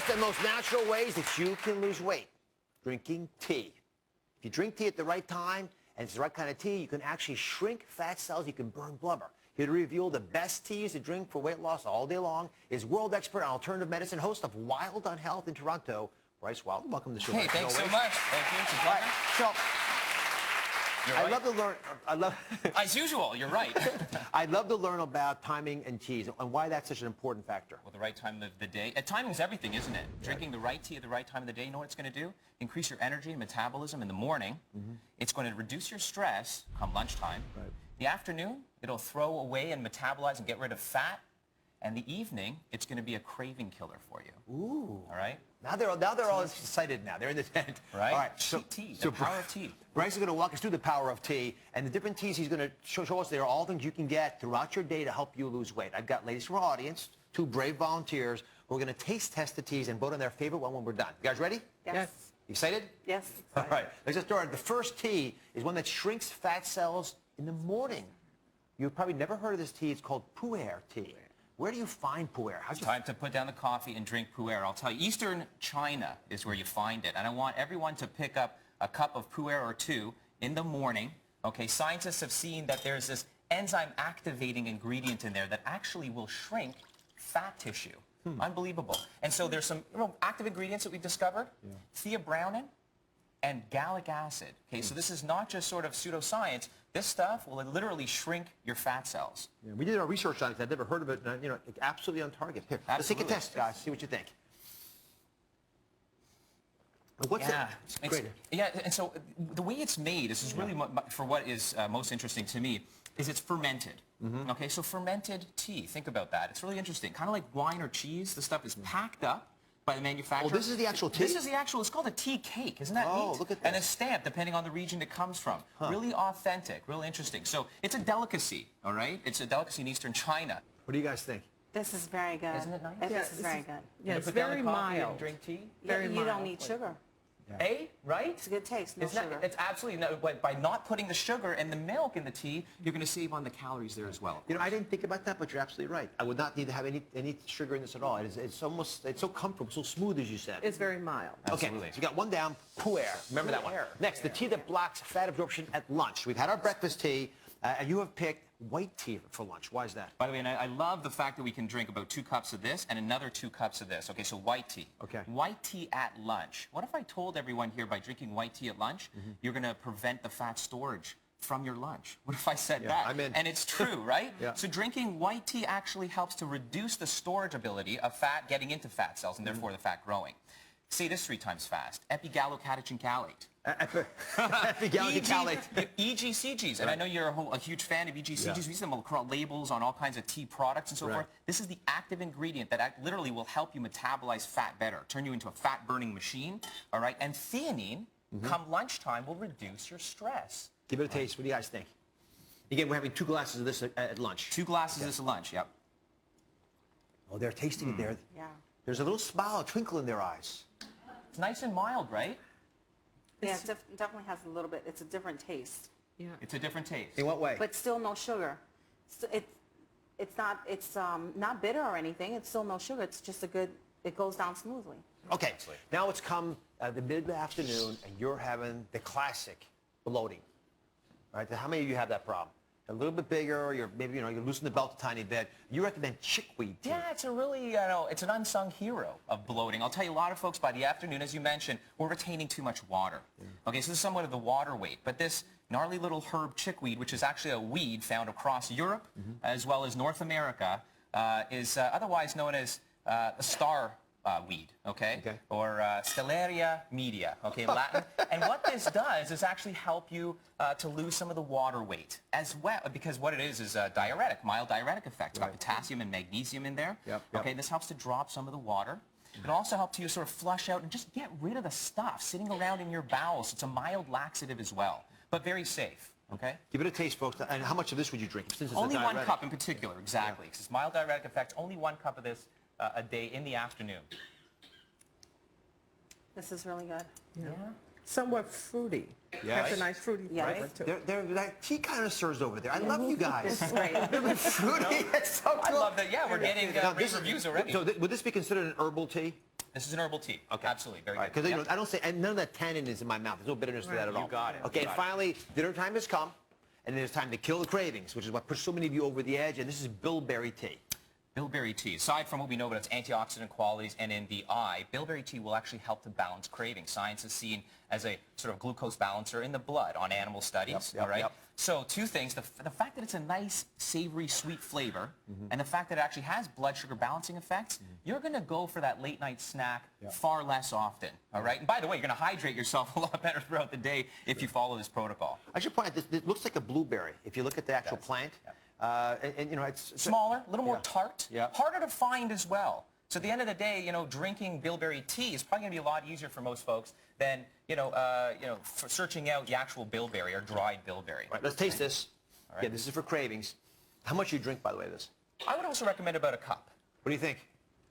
easiest and most natural ways that you can lose weight. Drinking tea. If you drink tea at the right time, and it's the right kind of tea, you can actually shrink fat cells, you can burn blubber. Here to reveal the best teas to drink for weight loss all day long is world expert on alternative medicine, host of Wild on Health in Toronto, Bryce Wilder. Welcome to the show. Hey, thanks so much. Thank you. It's a pleasure. So, You're I right. love to learn. As usual, you're right. I'd love to learn about timing and teas and why that's such an important factor. Well, the right time of the day. Timing is everything, isn't it? Drinking the right tea at the right time of the day, you know what it's going to do? Increase your energy and metabolism in the morning. It's going to reduce your stress come lunchtime. Right. The afternoon, it'll throw away and metabolize and get rid of fat. And the evening, it's going to be a craving killer for you. Ooh. All right? Now they're all excited now. They're in the tent. Right? All right. So, tea, the power of tea. Bryce is going to walk us through the power of tea and the different teas he's going to show us. They are all things you can get throughout your day to help you lose weight. I've got ladies from our audience, 2 brave volunteers, who are going to taste test the teas and vote on their favorite one when we're done. You guys ready? Yes. You excited? Yes. All right. Let's get started. The first tea is one that shrinks fat cells in the morning. You've probably never heard of this tea. It's called pu'er tea. Where do you find pu'er? It's time to put down the coffee and drink pu'er. I'll tell you, Eastern China is where you find it. And I want everyone to pick up a cup of pu'er or 2 in the morning. Okay, scientists have seen that there's this enzyme activating ingredient in there that actually will shrink fat tissue. Unbelievable. And so there's some active ingredients that we've discovered. Theobromine and gallic acid. Okay, so this is not just sort of pseudoscience. This stuff will literally shrink your fat cells. Yeah, we did our research on it. I'd never heard of it. And, absolutely on target. Here, let's take a test, guys. See what you think. What's it? It's great. Yeah, and so the way it's made, this is really for what is most interesting to me, is it's fermented. Okay, so fermented tea, think about that. It's really interesting. Kind of like wine or cheese, the stuff is packed up by the manufacturer. Oh, this is the actual tea? This is the actual, it's called a tea cake. Isn't that neat? Oh, look at that. And a stamp, depending on the region it comes from. Really authentic, really interesting. So it's a delicacy, all right? It's a delicacy in Eastern China. What do you guys think? This is very good. Isn't it nice? This is very good. Yeah, it's Put down very the coffee mild. and drink tea? Very You don't mild. need sugar. Right? It's a good taste, no sugar. It's absolutely, no, by not putting the sugar and the milk in the tea, you're going to save on the calories there as well. I didn't think about that, but you're absolutely right. I would not need to have any sugar in this at all. It's so comfortable, so smooth, as you said. It's very mild. Okay, so you got one down, pu'er. Remember that one. Next, the tea that blocks fat absorption at lunch. We've had our breakfast tea, and you have picked white tea for lunch. Why is that? By the way, and I love the fact that we can drink about 2 cups of this and another 2 cups of this. Okay, so white tea. Okay. White tea at lunch. What if I told everyone here by drinking white tea at lunch, you're going to prevent the fat storage from your lunch? What if I said that? I'm in. And it's true, right? Yeah. So drinking white tea actually helps to reduce the storage ability of fat getting into fat cells and therefore the fat growing. Say this 3 times fast. Epigallocatechin chalate. Epigallocatechin. EGCGs, and I know you're a huge fan of EGCGs. We use them on labels on all kinds of tea products and so forth. This is the active ingredient that literally will help you metabolize fat better, turn you into a fat-burning machine, all right? And theanine, come lunchtime, will reduce your stress. Give it a taste. What do you guys think? Again, we're having 2 glasses of this at lunch. 2 glasses of this at lunch, yep. Oh, they're tasting it there. Yeah. There's a little smile, a twinkle in their eyes. It's nice and mild, right? Yeah, it definitely has a little bit. It's a different taste. Yeah. It's a different taste. In what way? But still no sugar. So it's not bitter or anything. It's still no sugar. It's just it goes down smoothly. Okay, now it's come the mid-afternoon, and you're having the classic bloating. All right, how many of you have that problem? A little bit bigger, or you're loosen the belt a tiny bit. You recommend chickweed tea. Yeah, it's a really, it's an unsung hero of bloating. I'll tell you, a lot of folks by the afternoon, as you mentioned, we're retaining too much water. Okay, so this is somewhat of the water weight. But this gnarly little herb chickweed, which is actually a weed found across Europe as well as North America, is otherwise known as a star weed, okay? Or Stellaria media, okay, Latin. And what this does is actually help you to lose some of the water weight as well, because what it is a diuretic, mild diuretic effect. It's got potassium and magnesium in there. Okay, this helps to drop some of the water. It also helps you sort of flush out and just get rid of the stuff sitting around in your bowels. It's a mild laxative as well, but very safe. Okay? Give it a taste, folks. And how much of this would you drink? Since it's only a 1 cup in particular, exactly. Because it's mild diuretic effect, only 1 cup of this a day in the afternoon. This is really good. Yeah. Somewhat fruity. Yeah. Has a nice fruity flavor too. They're like tea connoisseurs over there. I love you guys. This is great. They're fruity. It's so cool. I love that. Yeah, we're getting great reviews already. So would this be considered an herbal tea? This is an herbal tea. Okay. Absolutely. Very good. Because Yep. I don't say, and none of that tannin is in my mouth. There's no bitterness to that at all. You got it. Okay, You and got it. finally, dinner time has come, and it's time to kill the cravings, which is what pushed so many of you over the edge, and this is bilberry tea. Bilberry tea, aside from what we know about its antioxidant qualities and in the eye, bilberry tea will actually help to balance cravings. Science is seen as a sort of glucose balancer in the blood on animal studies, all right? So two things, the fact that it's a nice, savory, sweet flavor, and the fact that it actually has blood sugar balancing effects, you're going to go for that late night snack far less often, all right? And by the way, you're going to hydrate yourself a lot better throughout the day if you follow this protocol. I should point out, this looks like a blueberry. If you look at the actual plant, and you know, it's Smaller, a little more tart, Yeah. harder to find as well. So at the end of the day, you know, drinking bilberry tea is probably going to be a lot easier for most folks than, for searching out the actual bilberry or dried bilberry. Right, let's taste this. All right. Yeah, this is for cravings. How much you drink, by the way, of this? I would also recommend about a cup. What do you think?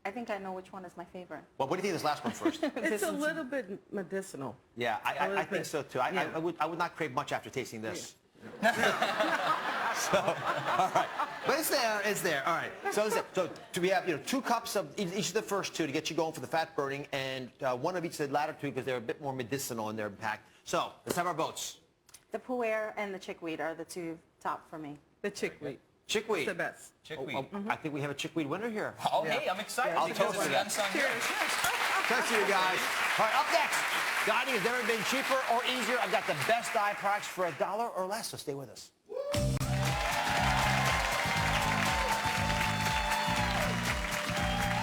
I think I know which one is my favorite. Well, what do you think of this last one first? It's a little bit medicinal. Yeah, A little I think bit. so too. I Yeah. would not crave much after tasting this. So, all right. But it's there. All right. So we have 2 cups of each of the first 2 to get you going for the fat burning, and 1 of each of the latter 2 because they're a bit more medicinal in their impact. So let's have our votes. The pu'er and the chickweed are the 2 top for me. The chickweed. Chickweed. It's the best. Chickweed. I think we have a chickweed winner here. Oh, hey, I'm excited. I'll because toast it's to the that. unsung hero. Thanks to you guys. All right, up next. Dining has never been cheaper or easier. I've got the best eye products for $1 or less, so stay with us.